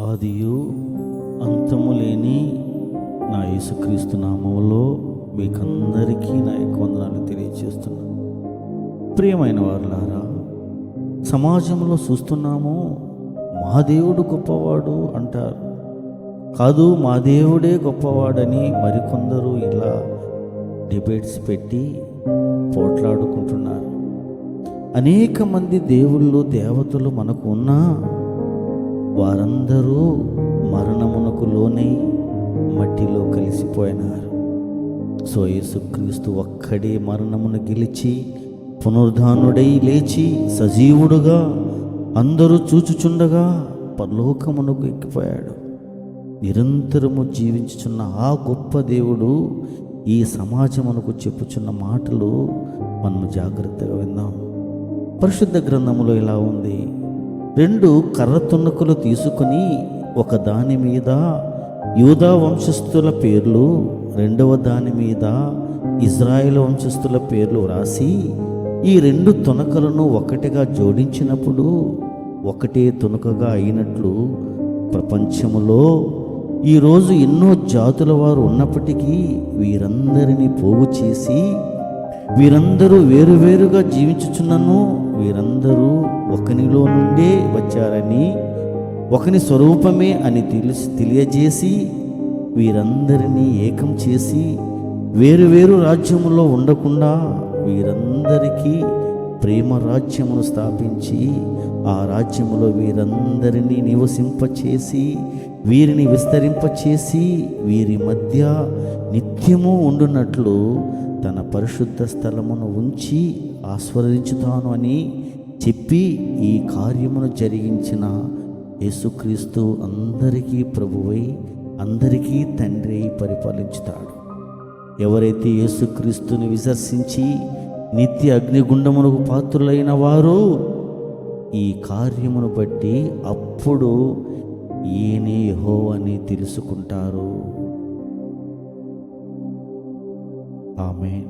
ఆదియు అంతము లేని నా యేసుక్రీస్తు నామములో మీకందరికీ నా యొక్క వందనాలు తెలియజేస్తున్నాను. ప్రియమైన వారులారా, సమాజంలో చూస్తున్నాము, మా దేవుడు గొప్పవాడు అంటారు. కాదు, మా దేవుడే గొప్పవాడని మరికొందరు ఇలా డిబేట్స్ పెట్టి పోట్లాడుకుంటున్నారు. అనేక మంది దేవుళ్ళు దేవతలు మనకు ఉన్నా వారందరూ మరణమునకు లోనై మట్టిలో కలిసిపోయినారు. సో యేసుక్రీస్తు ఒక్కడే మరణమును గెలిచి పునరుద్ధానుడై లేచి సజీవుడుగా అందరూ చూచుచుండగా పరలోకమునకు ఎక్కిపోయాడు. నిరంతరము జీవించుచున్న ఆ గొప్ప దేవుడు ఈ సమాజమునకు చెప్పుచున్న మాటలు మనం జాగ్రత్తగా విందాం. పరిశుద్ధ గ్రంథములో ఇలా ఉంది: 2 కర్ర తునకలు తీసుకుని ఒక దాని మీద యూదా వంశస్థుల పేర్లు, రెండవ దాని మీద ఇజ్రాయేల్ వంశస్థుల పేర్లు వ్రాసి ఈ 2 తునకలను ఒకటిగా జోడించినప్పుడు ఒకటే తునకగా అయినట్లు ప్రపంచములో ఈరోజు ఎన్నో జాతుల వారు ఉన్నప్పటికీ వీరందరినీ పోగు చేసి వీరందరూ వేరువేరుగా జీవించుచున్నను వీరందరూ ఒకనిలో నుండే వచ్చారని, ఒకని స్వరూపమే అని తెలియజేసి వీరందరినీ ఏకం చేసి వేరువేరు రాజ్యములో ఉండకుండా వీరందరికీ ప్రేమ రాజ్యమును స్థాపించి ఆ రాజ్యములో వీరందరినీ నివసింపచేసి వీరిని విస్తరింపచేసి వీరి మధ్య నిత్యము ఉండునట్లు తన పరిశుద్ధ స్థలమును ఉంచి ఆస్వాదించుతాను అని చెప్పి ఈ కార్యమును జరిగించిన యేసుక్రీస్తు అందరికీ ప్రభువై అందరికీ తండ్రి పరిపాలించుతాడు. ఎవరైతే యేసుక్రీస్తుని విసర్శించి నిత్య అగ్నిగుండమునకు పాత్రులైన వారు ఈ కార్యమును బట్టి అప్పుడు ఈయనే యెహోవా అని తెలుసుకుంటారు. ఆమేన్.